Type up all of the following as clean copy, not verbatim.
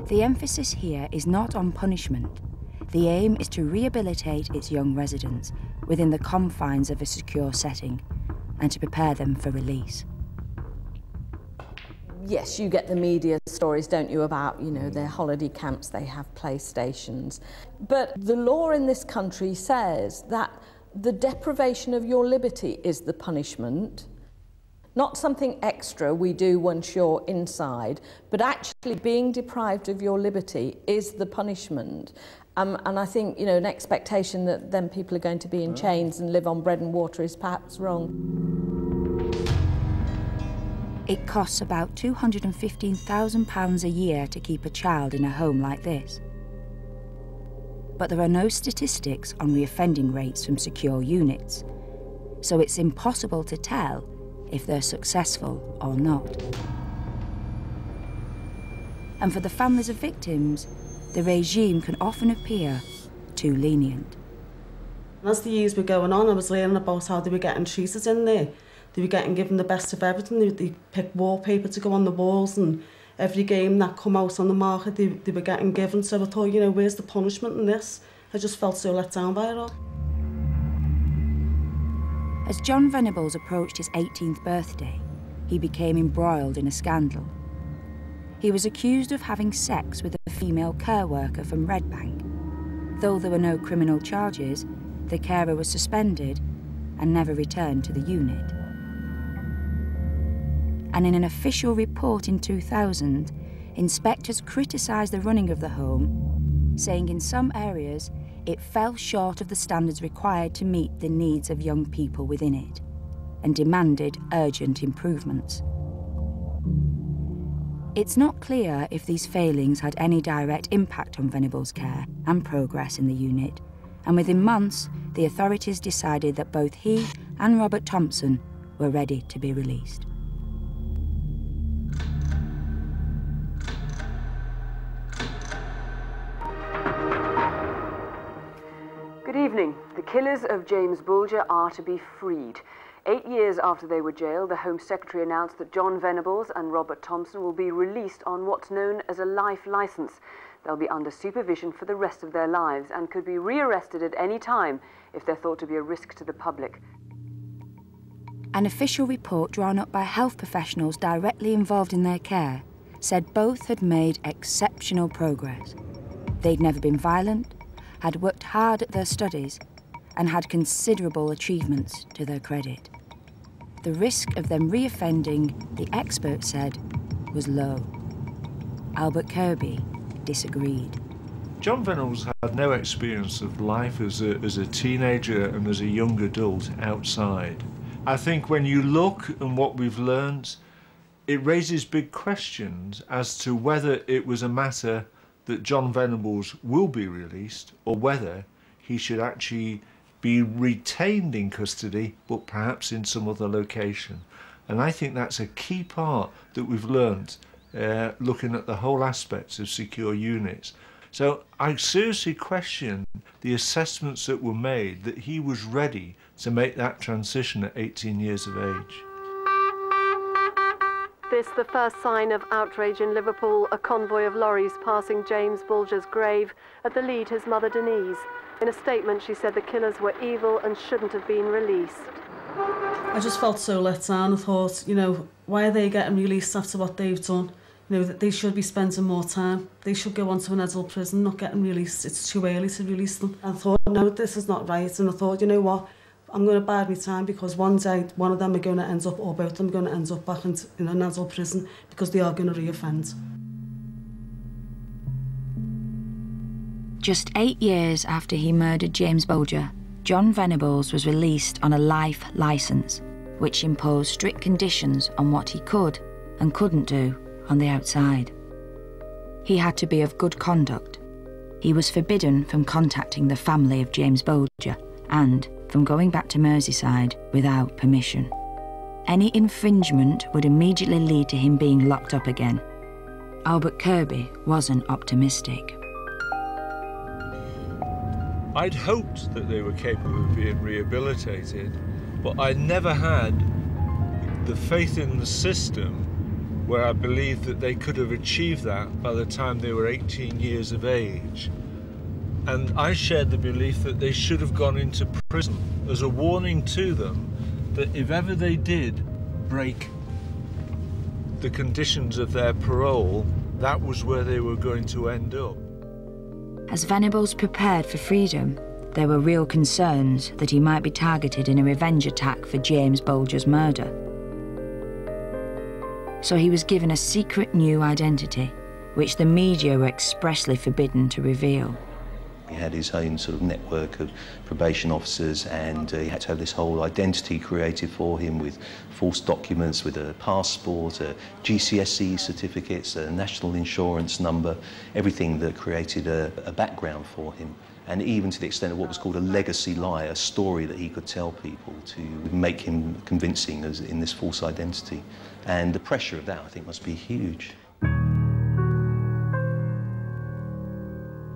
The emphasis here is not on punishment. The aim is to rehabilitate its young residents within the confines of a secure setting and to prepare them for release. Yes, you get the media stories, don't you, about, you know, their holiday camps, they have playstations. But the law in this country says that the deprivation of your liberty is the punishment, not something extra we do once you're inside, but actually being deprived of your liberty is the punishment. And I think, you know, an expectation that then people are going to be in chains and live on bread and water is perhaps wrong. It costs about £215,000 a year to keep a child in a home like this. But there are no statistics on reoffending rates from secure units, so it's impossible to tell if they're successful or not. And for the families of victims, the regime can often appear too lenient. As the years were going on, I was learning about how they were getting treated in there. They were getting given the best of everything. They picked wallpaper to go on the walls, and every game that come out on the market, they were getting given. So I thought, you know, where's the punishment in this? I just felt so let down by it all. As John Venables approached his 18th birthday, he became embroiled in a scandal. He was accused of having sex with a female care worker from Red Bank. Though there were no criminal charges, the carer was suspended and never returned to the unit. And in an official report in 2000, inspectors criticised the running of the home, saying in some areas it fell short of the standards required to meet the needs of young people within it, and demanded urgent improvements. It's not clear if these failings had any direct impact on Venables' care and progress in the unit, and within months, the authorities decided that both he and Robert Thompson were ready to be released. Good evening. The killers of James Bulger are to be freed. 8 years after they were jailed, the Home Secretary announced that John Venables and Robert Thompson will be released on what's known as a life licence. They'll be under supervision for the rest of their lives and could be rearrested at any time if they're thought to be a risk to the public. An official report drawn up by health professionals directly involved in their care said both had made exceptional progress. They'd never been violent, had worked hard at their studies, and had considerable achievements to their credit. The risk of them reoffending, the experts said, was low. Albert Kirby disagreed. John Venables had no experience of life as a teenager and as a young adult outside. I think when you look at what we've learned, it raises big questions as to whether it was a matter that John Venables will be released or whether he should actually be retained in custody, but perhaps in some other location. And I think that's a key part that we've learned looking at the whole aspects of secure units. So I seriously question the assessments that were made that he was ready to make that transition at 18 years of age. This the first sign of outrage in Liverpool, a convoy of lorries passing James Bulger's grave at the lead his mother Denise. In a statement, she said the killers were evil and shouldn't have been released. I just felt so let down. I thought, you know, why are they getting released after what they've done? You know, that they should be spending more time. They should go on to an adult prison, not getting released. It's too early to release them. I thought, no, this is not right. And I thought, you know what? I'm going to bide my time because one day one of them are going to end up, or both of them are going to end up back in an adult prison because they are going to reoffend. Just 8 years after he murdered James Bulger, John Venables was released on a life licence, which imposed strict conditions on what he could and couldn't do on the outside. He had to be of good conduct. He was forbidden from contacting the family of James Bulger and from going back to Merseyside without permission. Any infringement would immediately lead to him being locked up again. Albert Kirby wasn't optimistic. I'd hoped that they were capable of being rehabilitated, but I never had the faith in the system where I believe that they could have achieved that by the time they were 18 years of age. And I shared the belief that they should have gone into prison as a warning to them that if ever they did break the conditions of their parole, that was where they were going to end up. As Venables prepared for freedom, there were real concerns that he might be targeted in a revenge attack for James Bulger's murder. So he was given a secret new identity, which the media were expressly forbidden to reveal. He had his own sort of network of probation officers, and he had to have this whole identity created for him with false documents, with a passport, GCSE certificates, a national insurance number, everything that created a background for him. And even to the extent of what was called a legacy lie, a story that he could tell people to make him convincing as in this false identity. And the pressure of that, I think, must be huge.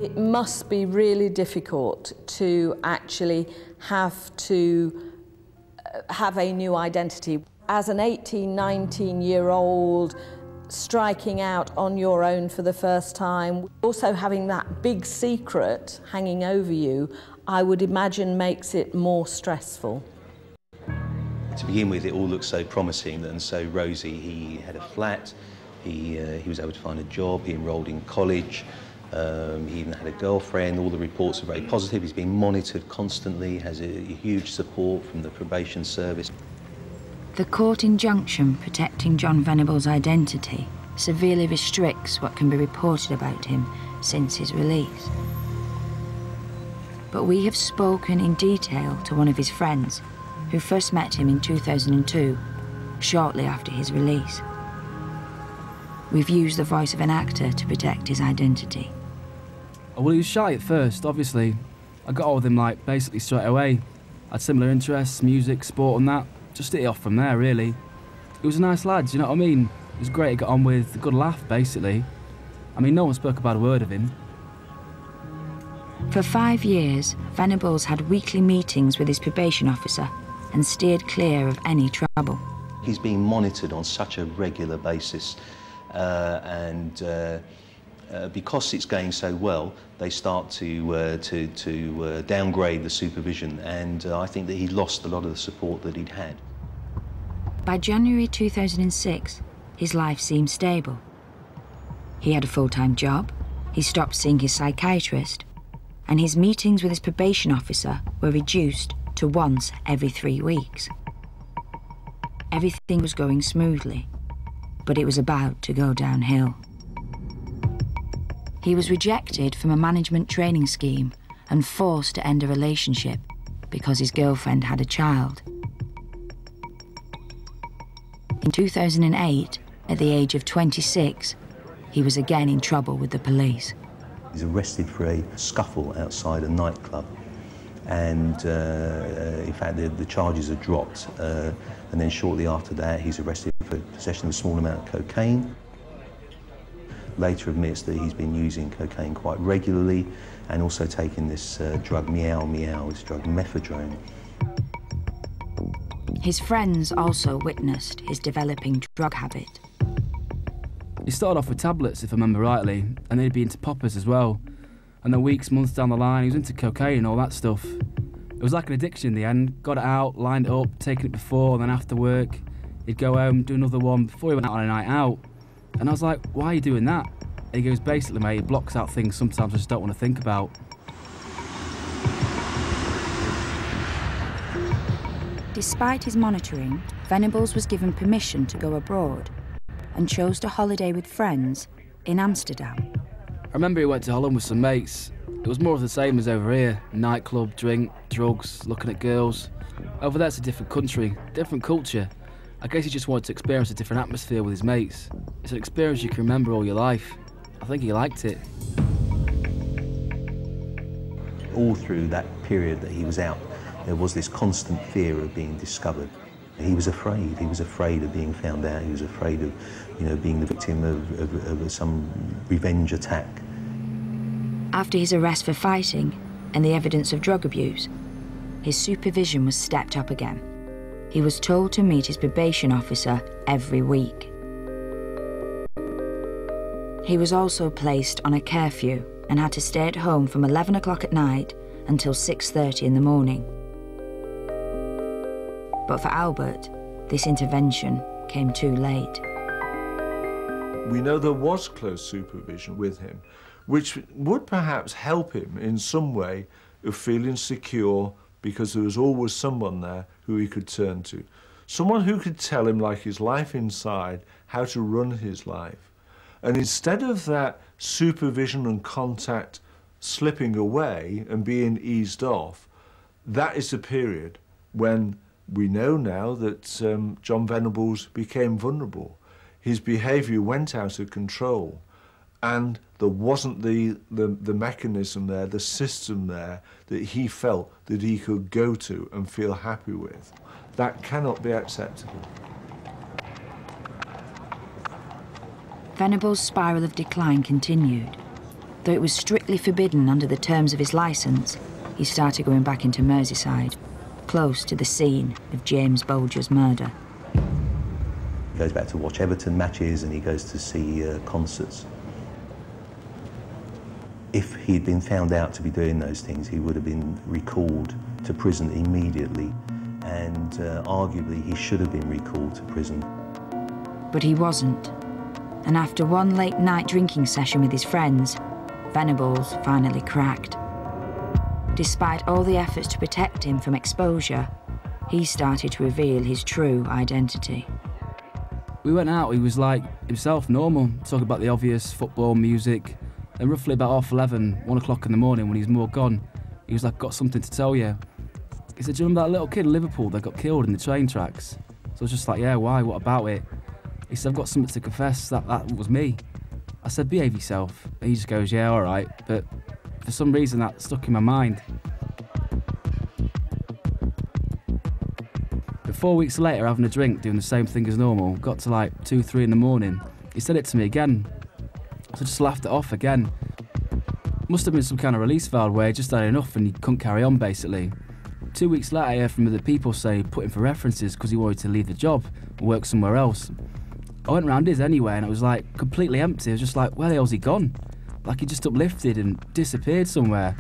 It must be really difficult to actually have to have a new identity. As an 18, 19-year-old, striking out on your own for the first time, also having that big secret hanging over you, I would imagine makes it more stressful. To begin with, it all looked so promising and so rosy. He had a flat, he was able to find a job, he enrolled in college, he even had a girlfriend. All the reports are very positive. He's being monitored constantly, has a huge support from the probation service. The court injunction protecting John Venables' identity severely restricts what can be reported about him since his release. But we have spoken in detail to one of his friends, who first met him in 2002, shortly after his release. We've used the voice of an actor to protect his identity. Well, he was shy at first, obviously. I got on with him, like, basically straight away. Had similar interests, music, sport and that. Just hit it off from there, really. He was a nice lad, you know what I mean? He was great to get on with, a good laugh, basically. I mean, no one spoke about a word of him. For 5 years, Venables had weekly meetings with his probation officer and steered clear of any trouble. He's being monitored on such a regular basis, because it's going so well, they start to downgrade the supervision, and I think that he lost a lot of the support that he'd had. By January 2006, his life seemed stable. He had a full-time job, he stopped seeing his psychiatrist, and his meetings with his probation officer were reduced to once every 3 weeks. Everything was going smoothly, but it was about to go downhill. He was rejected from a management training scheme and forced to end a relationship because his girlfriend had a child. In 2008, at the age of 26, he was again in trouble with the police. He's arrested for a scuffle outside a nightclub, and in fact the charges are dropped, and then shortly after that he's arrested for possession of a small amount of cocaine. Later admits that he's been using cocaine quite regularly and also taking this drug Meow Meow, this drug mephedrone. His friends also witnessed his developing drug habit. He started off with tablets, if I remember rightly, and then he'd be into poppers as well. And then weeks, months down the line, he was into cocaine and all that stuff. It was like an addiction in the end. Got it out, lined it up, taken it before, and then after work, he'd go home, do another one before he went out on a night out. And I was like, why are you doing that? And he goes, basically, mate, it blocks out things sometimes I just don't want to think about. Despite his monitoring, Venables was given permission to go abroad and chose to holiday with friends in Amsterdam. I remember he went to Holland with some mates. It was more of the same as over here. Nightclub, drink, drugs, looking at girls. Over there it's a different country, different culture. I guess he just wanted to experience a different atmosphere with his mates. It's an experience you can remember all your life. I think he liked it. All through that period that he was out, there was this constant fear of being discovered. He was afraid. He was afraid of being found out. He was afraid of, you know, being the victim of some revenge attack. After his arrest for fighting and the evidence of drug abuse, his supervision was stepped up again. He was told to meet his probation officer every week. He was also placed on a curfew and had to stay at home from 11 o'clock at night until 6:30 in the morning. But for Albert, this intervention came too late. We know there was close supervision with him, which would perhaps help him in some way of feeling secure because there was always someone there who he could turn to. Someone who could tell him, like his life inside, how to run his life. And instead of that supervision and contact slipping away and being eased off, that is the period when we know now that John Venables became vulnerable. His behaviour went out of control, and there wasn't the mechanism there, the system there, that he felt that he could go to and feel happy with. That cannot be acceptable. Venables' spiral of decline continued. Though it was strictly forbidden under the terms of his licence, he started going back into Merseyside, close to the scene of James Bulger's murder. He goes back to watch Everton matches and he goes to see concerts. If he'd been found out to be doing those things, he would have been recalled to prison immediately, and arguably he should have been recalled to prison. But he wasn't. And after one late night drinking session with his friends, Venables finally cracked. Despite all the efforts to protect him from exposure, he started to reveal his true identity. We went out, he was like himself, normal, talking about the obvious, football, music, and roughly about 11:30, 1 o'clock in the morning when he was more gone, he was like, "Got something to tell you." He said, "Do you remember that little kid in Liverpool that got killed in the train tracks?" So I was just like, "Yeah, why, what about it?" He said, "I've got something to confess, that was me." I said, "Behave yourself." And he just goes, "Yeah, all right," but for some reason that stuck in my mind. But 4 weeks later, having a drink, doing the same thing as normal, got to like 2, 3 in the morning, he said it to me again. So I just laughed it off again. Must have been some kind of release valve where he just had enough and he couldn't carry on, basically. 2 weeks later, I heard from other people say he put him for references because he wanted to leave the job and work somewhere else. I went round his anyway and it was like completely empty. I was just like, where the hell's he gone? Like he just uplifted and disappeared somewhere.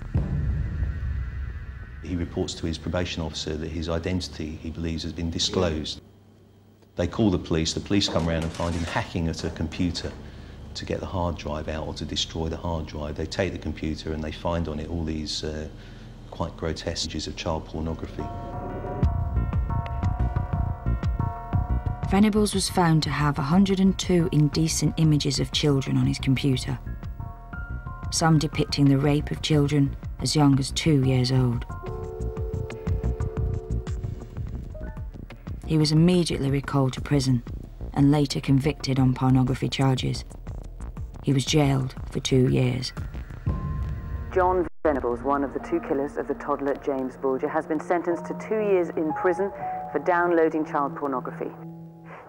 He reports to his probation officer that his identity, he believes, has been disclosed. They call the police come around and find him hacking at a computer to get the hard drive out or to destroy the hard drive. They take the computer and they find on it all these quite grotesque images of child pornography. Venables was found to have 102 indecent images of children on his computer, some depicting the rape of children as young as 2 years old. He was immediately recalled to prison and later convicted on pornography charges. He was jailed for 2 years. John Venables, one of the 2 killers of the toddler James Bulger, has been sentenced to 2 years in prison for downloading child pornography.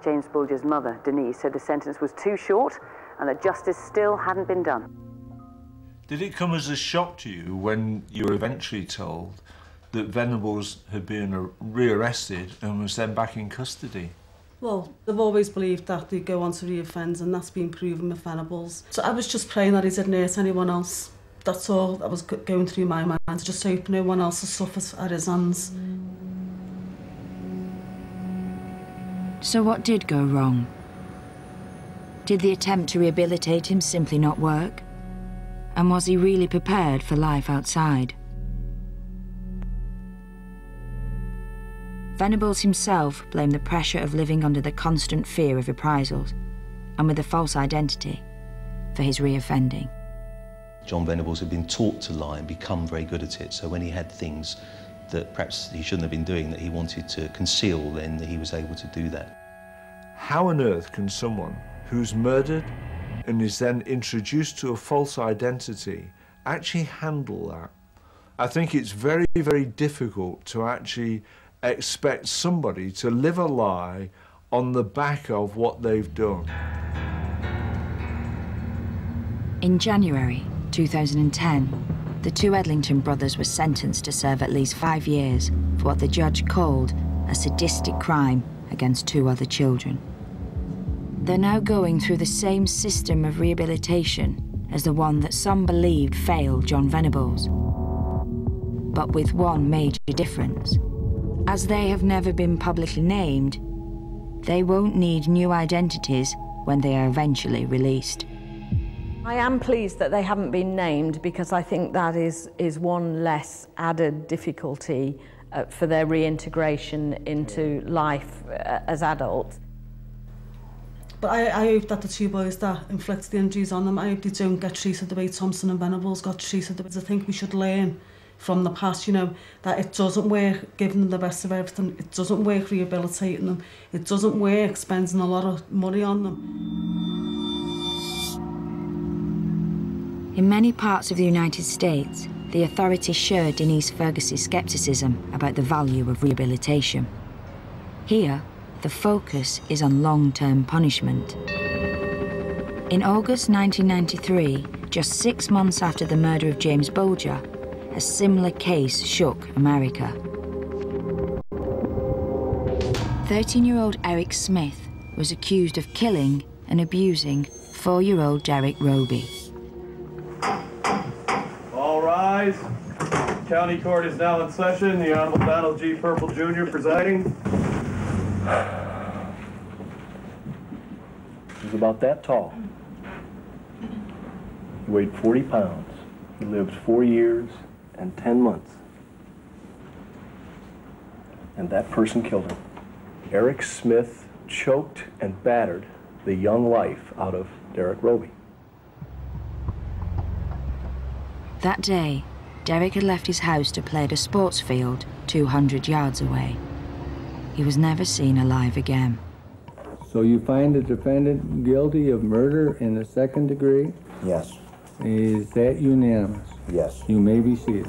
James Bulger's mother, Denise, said the sentence was too short and that justice still hadn't been done. Did it come as a shock to you when you were eventually told that Venables had been rearrested and was then back in custody? Well, they've always believed that they'd go on to re-offend, and that's been proven with Venables. So I was just praying that he didn't hurt anyone else. That's all that was going through my mind. I just hope no one else has suffered at his hands. So what did go wrong? Did the attempt to rehabilitate him simply not work? And was he really prepared for life outside? Venables himself blamed the pressure of living under the constant fear of reprisals and with a false identity for his reoffending. John Venables had been taught to lie and become very good at it, so when he had things that perhaps he shouldn't have been doing that he wanted to conceal, then he was able to do that. How on earth can someone who's murdered and is then introduced to a false identity actually handle that? I think it's very, very difficult to actually expect somebody to live a lie on the back of what they've done. In January 2010, the 2 Edlington brothers were sentenced to serve at least 5 years for what the judge called a sadistic crime against 2 other children. They're now going through the same system of rehabilitation as the one that some believed failed John Venables. But with one major difference. As they have never been publicly named, they won't need new identities when they are eventually released. I am pleased that they haven't been named, because I think that is one less added difficulty for their reintegration into life as adults. But I hope that the two boys that inflict the injuries on them, I hope they don't get treated the way Thompson and Venables got treated. I think we should learn from the past, you know, that it doesn't work giving them the best of everything. It doesn't work rehabilitating them. It doesn't work spending a lot of money on them. In many parts of the United States, the authorities share Denise Fergus's scepticism about the value of rehabilitation. Here, the focus is on long-term punishment. In August 1993, just 6 months after the murder of James Bulger, a similar case shook America. 13-year-old Eric Smith was accused of killing and abusing 4-year-old Derek Roby. All rise. County Court is now in session. The Honorable Donald G. Purple Jr. presiding. He was about that tall. He weighed 40 pounds. He lived 4 years and 10 months. And that person killed him. Eric Smith choked and battered the young life out of Derek Roby. That day, Derek had left his house to play at a sports field 200 yards away. He was never seen alive again. So you find the defendant guilty of murder in the second degree? Yes. Is that unanimous? Yes. You may be seated.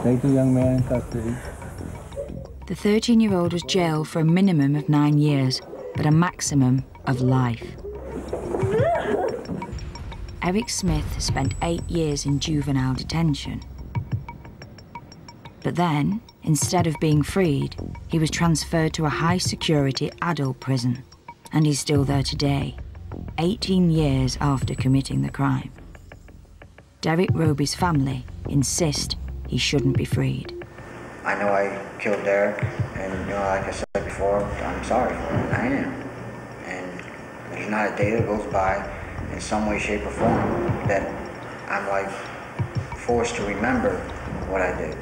Take the young man in custody. The 13-year-old was jailed for a minimum of 9 years, but a maximum of life. Eric Smith spent 8 years in juvenile detention. But then, instead of being freed, he was transferred to a high-security adult prison, and he's still there today, 18 years after committing the crime. Derek Roby's family insist he shouldn't be freed. I know I killed Derek, and you know, like I said before, I'm sorry for it. I am. And there's not a day that goes by in some way, shape, or form that I'm like forced to remember what I did.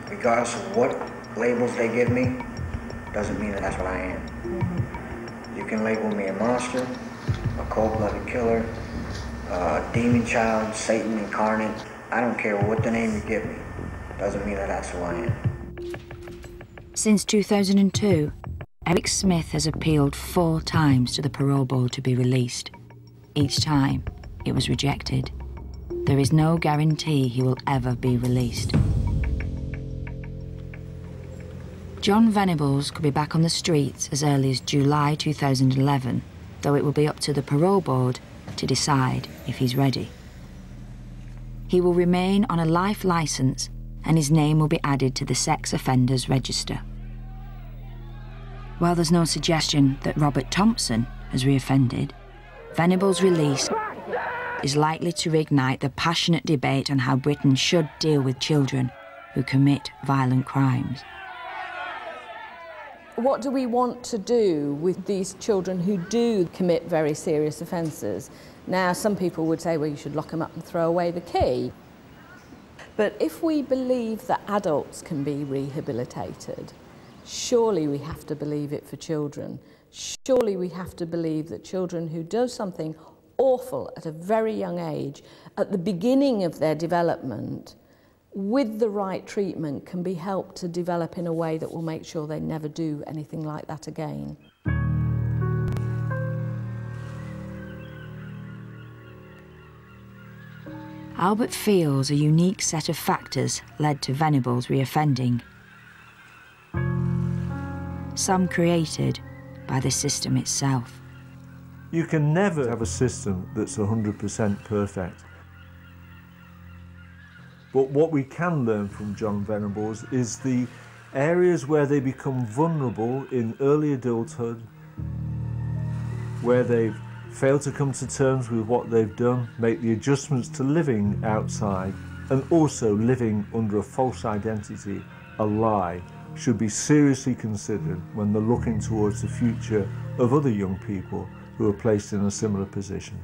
Regardless of what labels they give me, doesn't mean that that's what I am. You can label me a monster, a cold-blooded killer, a demon child, Satan incarnate. I don't care what the name you give me. Doesn't mean that that's who I am. Since 2002, Eric Smith has appealed 4 times to the parole board to be released. Each time, it was rejected. There is no guarantee he will ever be released. John Venables could be back on the streets as early as July 2011, though it will be up to the parole board to decide if he's ready. He will remain on a life licence, and his name will be added to the sex offenders register. While there's no suggestion that Robert Thompson has reoffended, Venables' release is likely to reignite the passionate debate on how Britain should deal with children who commit violent crimes. What do we want to do with these children who do commit very serious offences? Now, some people would say, well, you should lock them up and throw away the key. But if we believe that adults can be rehabilitated, surely we have to believe it for children. Surely we have to believe that children who do something awful at a very young age, at the beginning of their development, with the right treatment, can be helped to develop in a way that will make sure they never do anything like that again. Albert feels a unique set of factors led to Venables reoffending. Some created by the system itself. You can never have a system that's 100% perfect. But what we can learn from John Venables is the areas where they become vulnerable in early adulthood where they've failed to come to terms with what they've done, make the adjustments to living outside, and also living under a false identity, a lie, should be seriously considered when they're looking towards the future of other young people who are placed in a similar position.